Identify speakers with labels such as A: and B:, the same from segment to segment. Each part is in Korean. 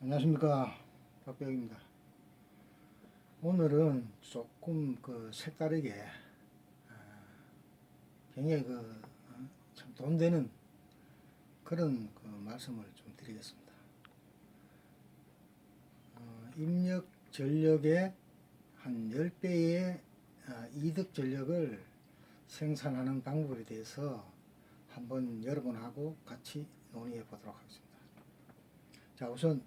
A: 안녕하십니까, 박배영입니다. 오늘은 조금 색다르게 굉장히 참 돈 되는 그런 말씀을 좀 드리겠습니다. 입력 전력의 한 10배의 이득 전력을 생산하는 방법에 대해서 한번 여러분하고 같이 논의해 보도록 하겠습니다. 자, 우선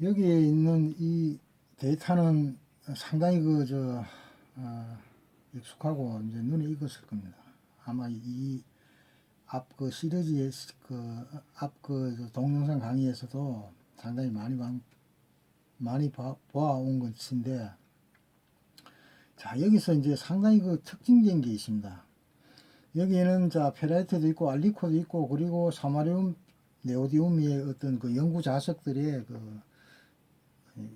A: 여기에 있는 이 데이터는 상당히 익숙하고 이제 눈에 익었을 겁니다. 아마 이 앞 시리즈의 앞 동영상 강의에서도 상당히 많이 보아온 것인데, 자, 여기서 이제 상당히 특징적인 게 있습니다. 여기에는 페라이트도 있고 알리코도 있고, 그리고 사마리움, 네오디움의 어떤 연구 자석들의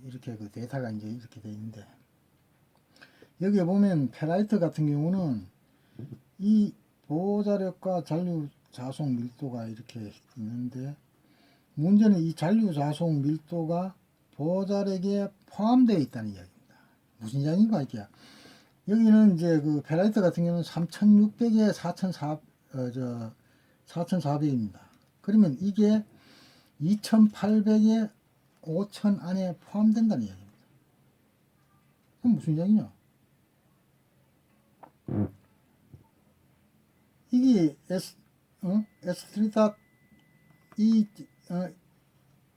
A: 이렇게 데이터가 이제 이렇게 되어 있는데, 여기에 보면 페라이트 같은 경우는 이 보호자력과 잔류 자속 밀도가 이렇게 있는데, 문제는 이 잔류 자속 밀도가 보호자력에 포함되어 있다는 이야기입니다. 무슨 이야기인가 이게? 여기는 이제 페라이트 같은 경우는 3600에 4400입니다. 그러면 이게 2800에 5000 안에 포함된다는 이야기입니다. 그럼 무슨 이야기냐? 이게 S3닷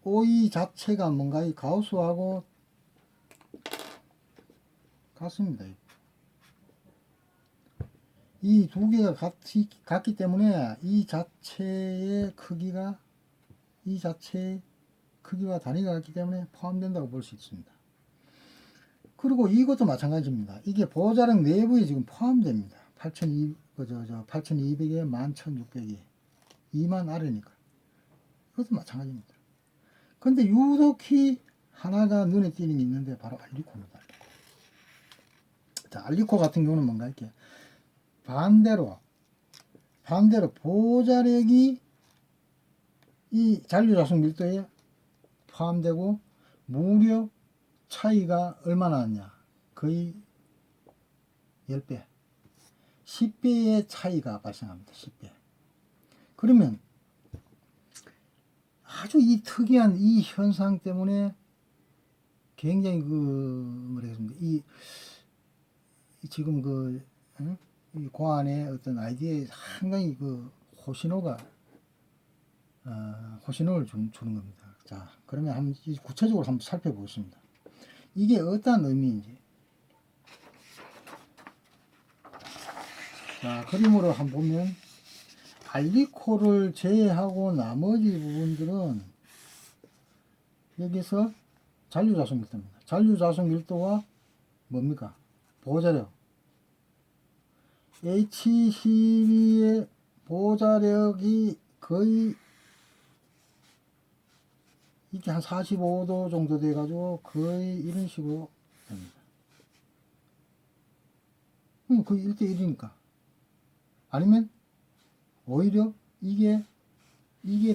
A: OE 자체가 뭔가 이 가우스하고 같습니다. 이 두 개가 같기 때문에 이 자체의 크기와 단위가 같기 때문에 포함된다고 볼 수 있습니다. 그리고 이것도 마찬가지입니다. 이게 보호자력 내부에 지금 포함됩니다. 8200에 11600이 2만 아래니까. 이것도 마찬가지입니다. 근데 유독히 하나가 눈에 띄는 게 있는데 바로 알리코입니다. 자, 알리코 같은 경우는 뭔가 이렇게 반대로 보호자력이 이 잔류자속 밀도에 포함되고 무려 차이가 얼마나 나냐? 거의 10배, 10배의 차이가 발생합니다. 10배. 그러면 아주 이 특이한 이 현상 때문에 굉장히 이 지금 이 고안의 어떤 아이디어에 상당히 호신호를 주는 겁니다. 자, 그러면 구체적으로 한번 살펴보겠습니다. 이게 어떤 의미인지. 자, 그림으로 한번 보면 알리코를 제외하고 나머지 부분들은 여기서 잔류자속 밀도입니다. 잔류자속 밀도와 뭡니까? 보호자력. H12의 보호자력이 거의 이게 한 45도 정도 돼가지고 거의 이런 식으로 됩니다. 거의 1대1이니까. 아니면 오히려 이게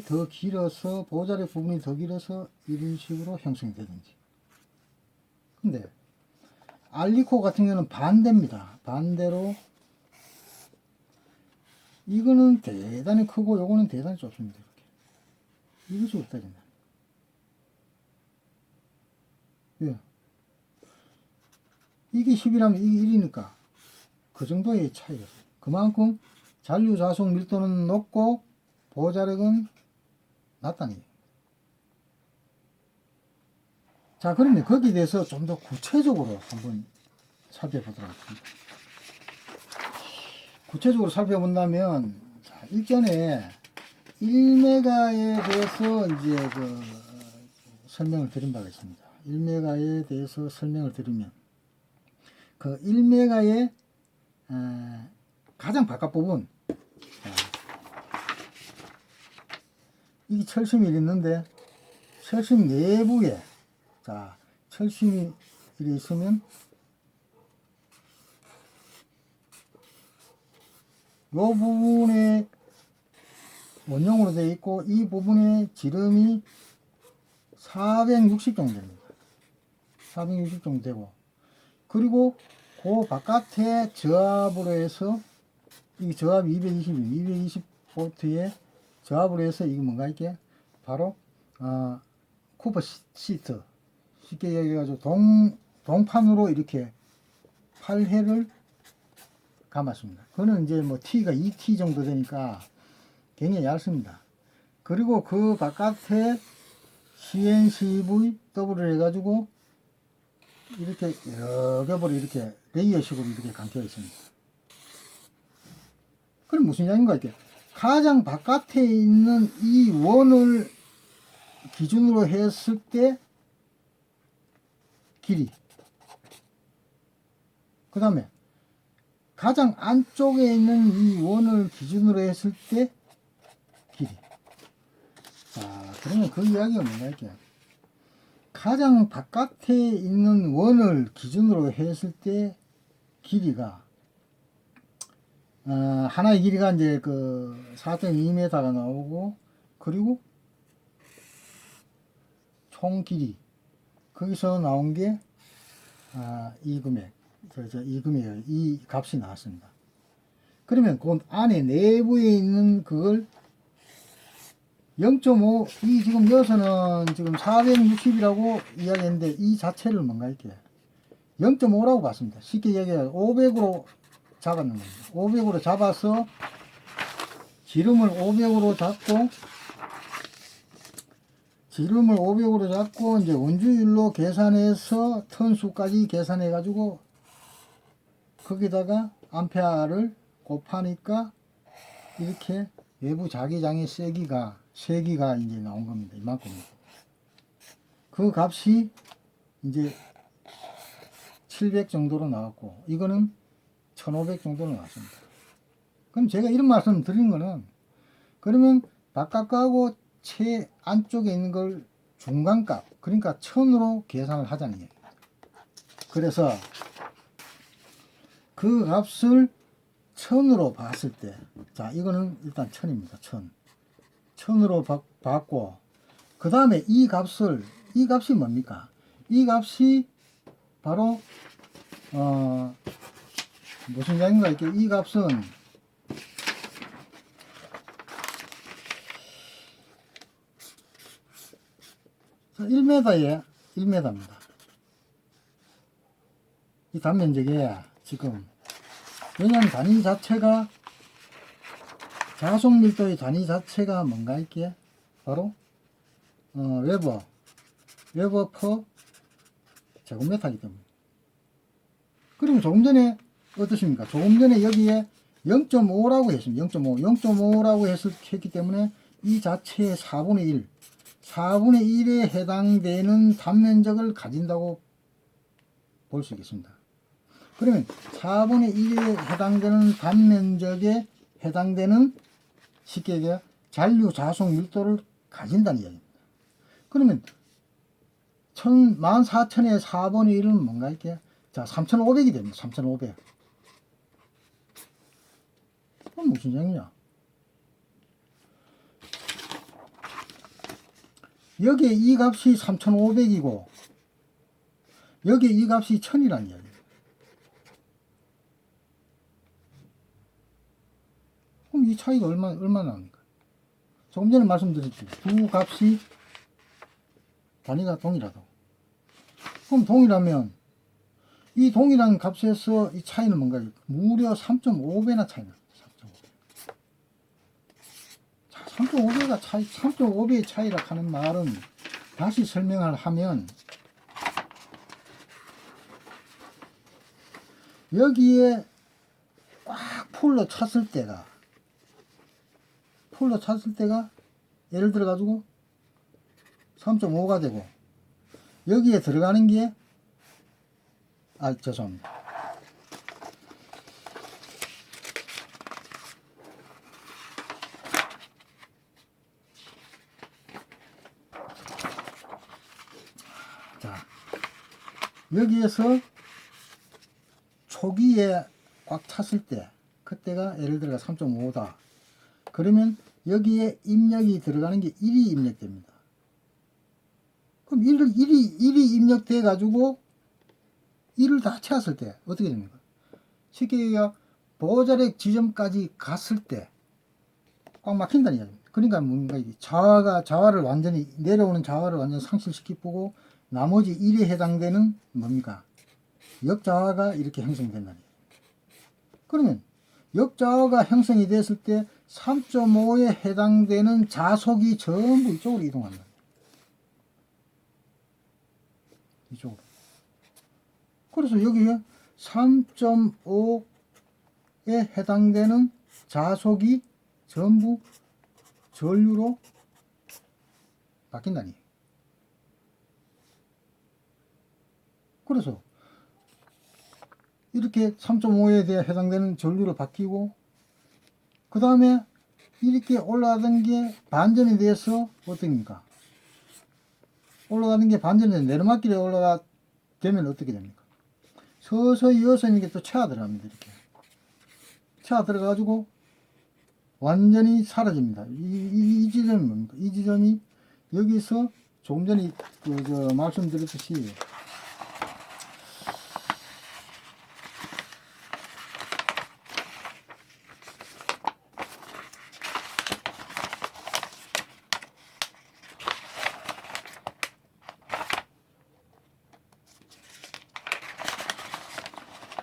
A: 더 길어서, 보호자력 부분이 더 길어서 이런 식으로 형성이 되든지. 근데 알리코 같은 경우는 반대입니다. 반대로 이거는 대단히 크고 요거는 대단히 좁습니다. 이렇게. 이것이 없어진다. 예. 이게 10이라면 이게 1이니까 그 정도의 차이가 있어요. 그만큼 잔류 자속 밀도는 높고 보호자력은 낮다는 얘기예요. 자, 그러면 거기에 대해서 좀 더 구체적으로 한번 살펴보도록 하겠습니다. 구체적으로 살펴본다면, 자, 일전에 1메가에 대해서 이제 설명을 드린 바가 있습니다. 1메가에 대해서 설명을 드리면, 1메가의 가장 바깥 부분, 이 철심이 있는데, 철심 내부에, 자, 철심이 있으면, 요 부분에 원형으로 되어 있고, 이 부분에 지름이 460 정도 됩니다. 460 정도 되고, 그리고 그 바깥에 저압으로 해서, 이 저압 220V에 저압으로 해서 이게 뭔가 이게 바로 쿠퍼 시트, 쉽게 얘기해가지고 동판으로 이렇게 8회를 감았습니다. 그거는 이제 뭐 T가 2T 정도 되니까 굉장히 얇습니다. 그리고 그 바깥에 CNCV 더블을 해가지고 이렇게 여러 겹으로 이렇게 레이어식으로 이렇게 감겨 있습니다. 그럼 무슨 이야기인가 이게 가장 바깥에 있는 이 원을 기준으로 했을 때 길이, 그 다음에 가장 안쪽에 있는 이 원을 기준으로 했을 때 길이. 자, 그러면 그 이야기가 뭔가 할게요. 가장 바깥에 있는 원을 기준으로 했을 때 길이가 하나의 길이가 이제 그 4.2m가 나오고, 그리고 총 길이 거기서 나온 게 이 금액, 이 금액, 이 값이 나왔습니다. 그러면 그 안에 내부에 있는 그걸 0.5, 이 지금 여기서는 지금 460이라고 이야기했는데 이 자체를 뭔가 이렇게 0.5라고 봤습니다. 쉽게 얘기해서 500으로 잡았는 겁니다. 500으로 잡아서 지름을 500으로 잡고 이제 원주율로 계산해서 턴수까지 계산해 가지고 거기다가 암페어를 곱하니까 이렇게 외부 자기장의 세기가 이제 나온 겁니다. 이만큼입니다. 그 값이 이제 700 정도로 나왔고, 이거는 1500 정도로 나왔습니다. 그럼 제가 이런 말씀 드린 거는, 그러면 바깥하고 채 안쪽에 있는 걸 중간값, 그러니까 1000으로 계산을 하자는 얘기입니다. 그래서 그 값을 1000으로 봤을 때, 자, 이거는 일단 1000입니다. 1000으로 받고, 그 다음에 이 값이 뭡니까? 이 값이 바로, 무슨 양인가, 이렇게, 이 값은, 1m에 1m입니다. 이 단면적에 지금, 왜냐면 단위 자체가, 자속 밀도의 단위 자체가 뭔가 이게 바로 웨버 퍼 제곱미터이기 때문에. 그럼 조금 전에 어떻습니까? 조금 전에 여기에 0.5라고 했습니다. 0.5라고 했기 때문에 이 자체의 4분의 1에 해당되는 단면적을 가진다고 볼 수 있겠습니다. 그러면 4분의 1에 해당되는 단면적에 해당되는 쉽게 얘기해 잔류 자속 밀도를 가진다는 이야기입니다. 그러면 14,000의 4분의 1은 뭔가 이렇게, 자, 3,500이 됩니다. 3,500. 그럼 무슨 얘기냐? 여기에 이 값이 3,500이고 여기에 이 값이 1000이라는 이야기예요. 그럼 이 차이가 얼마나 납니까? 조금 전에 말씀드렸죠. 두 값이 단위가 동일하다고. 그럼 동일하면 이 동일한 값에서 이 차이는 뭔가 무려 3.5배나 차이 납니다. 3.5배. 자, 3.5배의 차이라 하는 말은 다시 설명을 하면 여기에 꽉 풀로 찼을 때가 예를 들어 가지고 3.5가 되고 여기에 들어가는 게 죄송합니다. 자, 여기에서 초기에 꽉 찼을 때 그때가 예를 들어 3.5다. 그러면 여기에 입력이 들어가는 게 1이 입력됩니다. 그럼 1이 입력돼 가지고 1을 다 채웠을 때 어떻게 됩니까? 쉽게 얘기하면 보호자력 지점까지 갔을 때 꽉 막힌다는 이야기입니다. 그러니까 뭔가 자화를 완전히 내려오는 자화를 완전히 상실시키고 나머지 1에 해당되는 뭡니까? 역자화가 이렇게 형성이 된다는 얘기예요. 그러면 역자화가 형성이 됐을 때 3.5에 해당되는 자속이 전부 이쪽으로 이동한다. 이쪽으로. 그래서 여기에 3.5에 해당되는 자속이 전부 전류로 바뀐다니. 그래서 이렇게 3.5에 대해 해당되는 전류로 바뀌고 그 다음에 이렇게 올라가던 게 반전에 대해서 어떻습니까? 올라가는 게 반전에 내리막길에 되면 어떻게 됩니까? 서서히 이어서 있는 게 또 차가 들어갑니다. 이렇게 차가 들어가가지고 완전히 사라집니다. 이 지점이 뭡니까? 이 지점이 여기서 조금 전에 말씀드렸듯이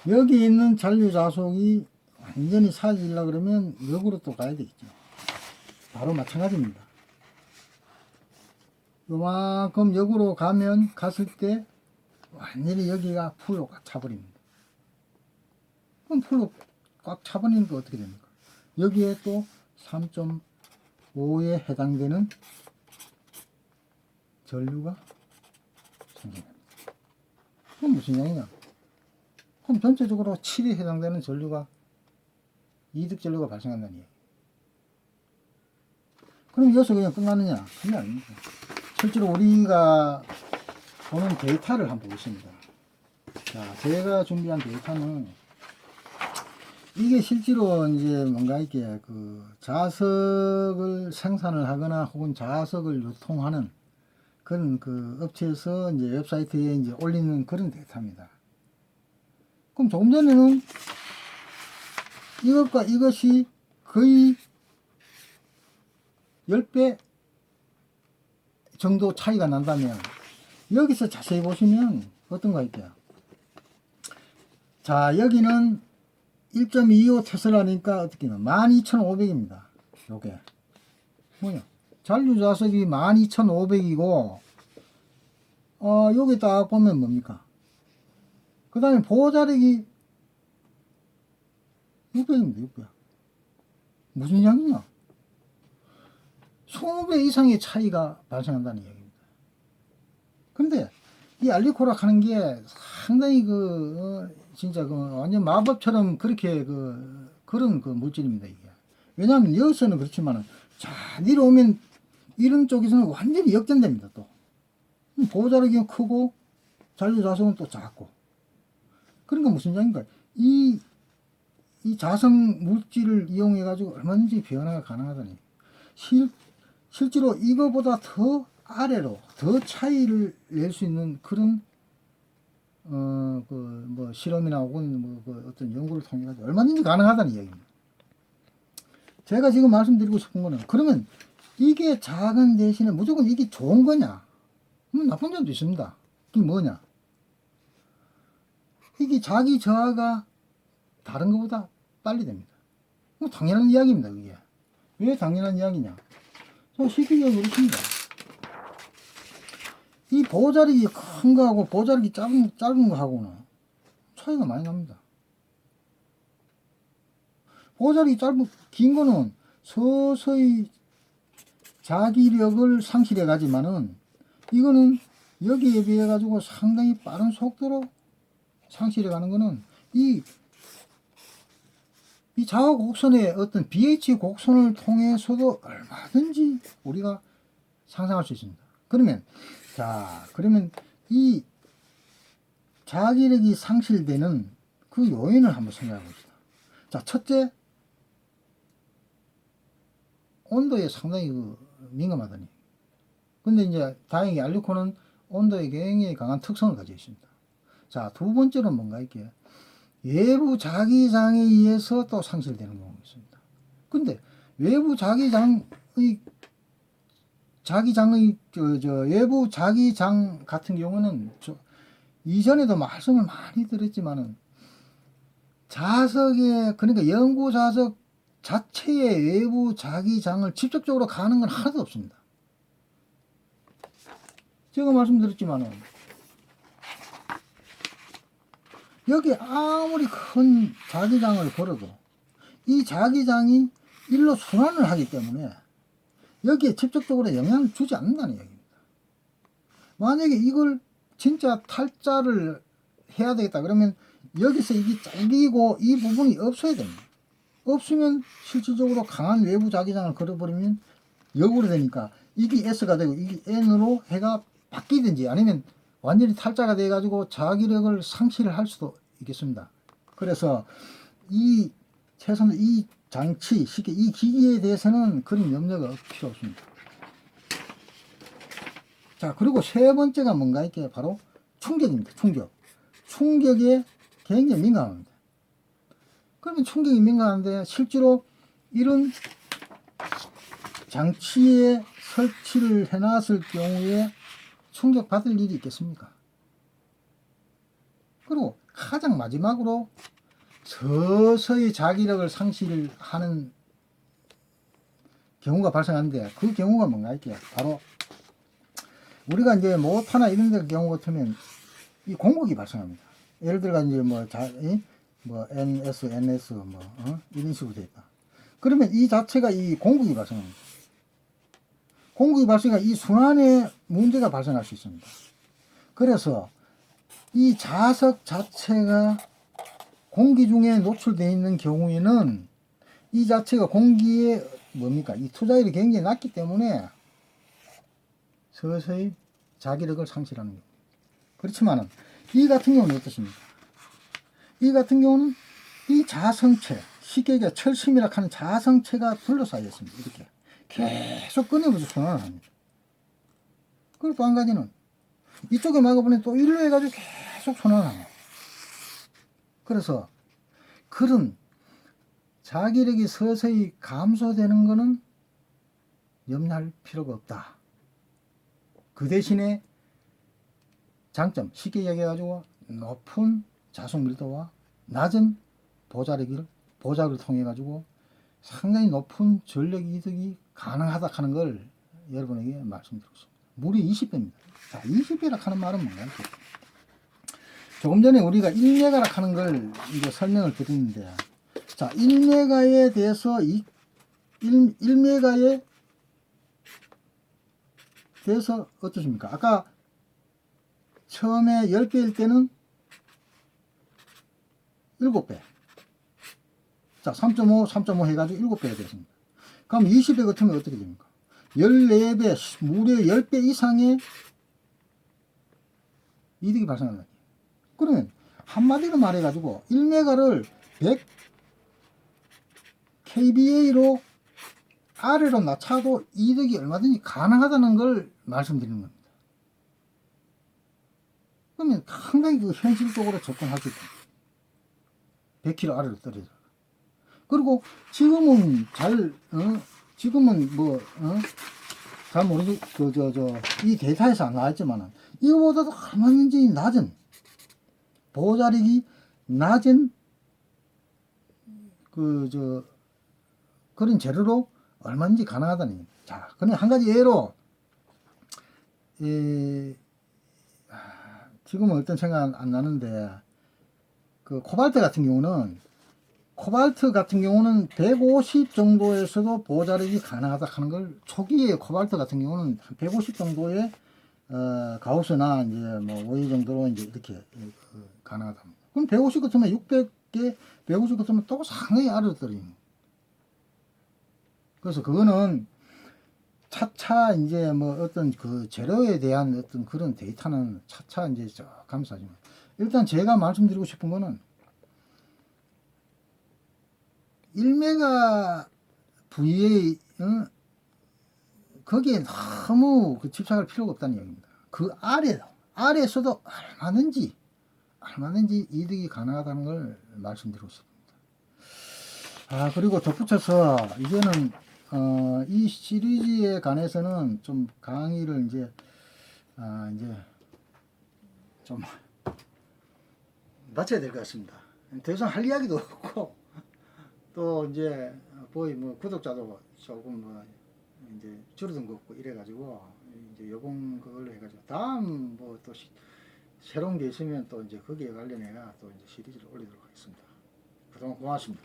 A: 여기 있는 잔류 자속이 완전히 사라지려고 그러면 역으로 또 가야 되겠죠. 바로 마찬가지입니다. 요만큼 역으로 갔을 때 완전히 여기가 풀로 꽉 차버립니다. 그럼 풀로 꽉 차버리니까 어떻게 됩니까? 여기에 또 3.5에 해당되는 전류가 생깁니다. 그럼 무슨 양이냐? 그럼 전체적으로 7에 해당되는 전류가 이득 전류가 발생한다는 얘기. 그럼 여기서 그냥 끝나느냐? 그게 아닙니다. 실제로 우리가 보는 데이터를 한번 보겠습니다. 자, 제가 준비한 데이터는 이게 실제로 이제 뭔가 이렇게 자석을 생산을 하거나 혹은 자석을 유통하는 그런 업체에서 이제 웹사이트에 이제 올리는 그런 데이터입니다. 그럼 조금 전에는 이것과 이것이 거의 10배 정도 차이가 난다면 여기서 자세히 보시면 어떤가 있게요. 자, 여기는 1.25 테슬라니까 어떻게 12,500입니다. 요게 뭐야? 잔류 자석이 12,500이고 여기 딱 보면 뭡니까? 그 다음에 보호자력이 600입니다. 600. 무슨 양이냐? 20배 이상의 차이가 발생한다는 얘기입니다. 근데 이 알리코락 하는 게 상당히 진짜 완전 마법처럼 그렇게 그런 물질입니다. 이게. 왜냐하면 여기서는 그렇지만은 자 내려오면 이런 쪽에서는 완전히 역전됩니다. 또 보호자력이 크고 잔류 자석은 또 작고. 그러니까 무슨 양인가? 이 자성 물질을 이용해 가지고 얼마든지 변화가 가능하다니. 실제로 이거보다 더 아래로 더 차이를 낼 수 있는 그런 실험이나 혹은 어떤 연구를 통해 가지고 얼마든지 가능하다는 이야기입니다. 제가 지금 말씀드리고 싶은 거는 그러면 이게 작은 대신에 무조건 이게 좋은 거냐? 나쁜 점도 있습니다. 그게 뭐냐? 이게 자기 저하가 다른 것보다 빨리 됩니다. 당연한 이야기입니다. 그게 왜 당연한 이야기냐? 쉽게 그렇습니다. 이 보호자력이 큰 거하고 보호자력이 짧은 거하고는 차이가 많이 납니다. 보호자력이 긴 거는 서서히 자기력을 상실해 가지만은 이거는 여기에 비해 가지고 상당히 빠른 속도로 상실해 가는 거는 이 자화 곡선의 어떤 BH 곡선을 통해서도 얼마든지 우리가 상상할 수 있습니다. 그러면 이 자기력이 상실되는 그 요인을 한번 생각해 봅시다. 자, 첫째, 온도에 상당히 민감하다니. 근데 이제 다행히 알리코는 온도에 굉장히 강한 특성을 가지고 있습니다. 자, 두 번째로는 뭔가 이게 외부 자기장에 의해서 또 상실되는 경우가 있습니다. 근데 외부 자기장의 외부 자기장 같은 경우는 이전에도 말씀을 많이 드렸지만은 자석에, 그러니까 연구 자석 자체의 외부 자기장을 직접적으로 가는 건 하나도 없습니다. 제가 말씀드렸지만은 여기 아무리 큰 자기장을 걸어도 이 자기장이 일로 순환을 하기 때문에 여기에 직접적으로 영향을 주지 않는다는 얘기입니다. 만약에 이걸 진짜 탈자를 해야 되겠다 그러면 여기서 이게 잘리고 이 부분이 없어야 됩니다. 없으면 실질적으로 강한 외부 자기장을 걸어버리면 역으로 되니까 이게 S가 되고 이게 N으로 해가 바뀌든지 아니면 완전히 탈자가 돼 가지고 자기력을 상실을 할 수도 있겠습니다. 그래서 최소한 이 장치, 쉽게 이 기기에 대해서는 그런 염려가 필요 없습니다. 자, 그리고 세 번째가 뭔가 이게 바로 충격입니다. 충격에 굉장히 민감합니다. 그러면 충격이 민감한데 실제로 이런 장치에 설치를 해놨을 경우에 충격받을 일이 있겠습니까? 그리고 가장 마지막으로 서서히 자기력을 상실하는 경우가 발생하는데 그 경우가 뭔가 할게요. 바로 우리가 이제 모터나 이런 데 경우 같으면 이 공극이 발생합니다. 예를 들어 이제 NS, 이런 식으로 되어 있다. 그러면 이 자체가 이 공극이 발생합니다. 공극이 발생하면 이 순환에 문제가 발생할 수 있습니다. 그래서 이 자석 자체가 공기 중에 노출되어 있는 경우에는 이 자체가 공기에 이 투자율이 굉장히 낮기 때문에 서서히 자기력을 상실하는 겁니다. 그렇지만은 이 같은 경우는 어떻습니까? 이 같은 경우는 이 자성체, 쉽게 얘기해 철심이라 하는 자성체가 둘러싸여 있습니다. 이렇게 계속 끊임없이 순환을 합니다. 그리고 또 한 가지는 이쪽에 막아보니 또 일로 해가지고 계속 순환을 합니다. 그래서 그런 자기력이 서서히 감소되는 것은 염려할 필요가 없다. 그 대신에 장점, 쉽게 얘기해가지고 높은 자속 밀도와 낮은 보자를 통해 가지고 상당히 높은 전력 이득이 가능하다 하는 걸 여러분에게 말씀드리고 있습니다. 무려 20배입니다. 자, 20배라 하는 말은 뭔가 조금 전에 우리가 1메가라 하는 걸 이제 설명을 드렸는데, 자, 1메가에 대해서 1메가에 대해서 어떻습니까? 아까 처음에 10배일 때는 7배. 자, 3.5 해가지고 7배가 되었습니다. 그럼 20배 같으면 어떻게 됩니까? 14배, 무려 10배 이상의 이득이 발생한다. 그러면 한마디로 말해가지고 1메가를 100 kVA로 아래로 낮춰도 이득이 얼마든지 가능하다는 걸 말씀드리는 겁니다. 그러면 상당히 현실적으로 접근할 수 있다. 100km 아래로 떨어져. 그리고 지금은 잘 모르지, 이 데이터에서 안 나왔지만은, 이거보다도 얼마든지 낮은, 보호자력이 낮은, 그런 재료로 얼마든지 가능하다는 얘기입니다. 자, 그럼 한 가지 예로, 지금은 어떤 생각 안 나는데, 코발트 같은 경우는 150 정도에서도 보호자력이 가능하다 하는 걸, 초기에 코발트 같은 경우는 150 정도의 가우스나 이제 오이 정도로 이제 이렇게 가능하다. 그럼 150 같으면 600개, 150 같으면 또 상당히 아래로 떨어집니다. 그래서 그거는 차차 이제 어떤 그 재료에 대한 어떤 그런 데이터는 차차 이제 감사하지만, 일단 제가 말씀드리고 싶은 거는 1메가 VA 거기에 너무 집착할 필요가 없다는 얘기입니다. 그 아래에서도 얼마든지 이득이 가능하다는 걸 말씀드리고 싶습니다. 그리고 덧붙여서 이제는 이 시리즈에 관해서는 좀 강의를 이제 좀 마쳐야 될 것 같습니다. 더 이상 할 이야기도 없고 또 이제 거의 뭐 구독자도 조금 뭐 이제 줄어든 것 같고 이래가지고 이제 요번 그걸로 해가지고 다음 뭐 또 새로운 게 있으면 또 이제 거기에 관련해가 또 이제 시리즈를 올리도록 하겠습니다. 그동안 고맙습니다.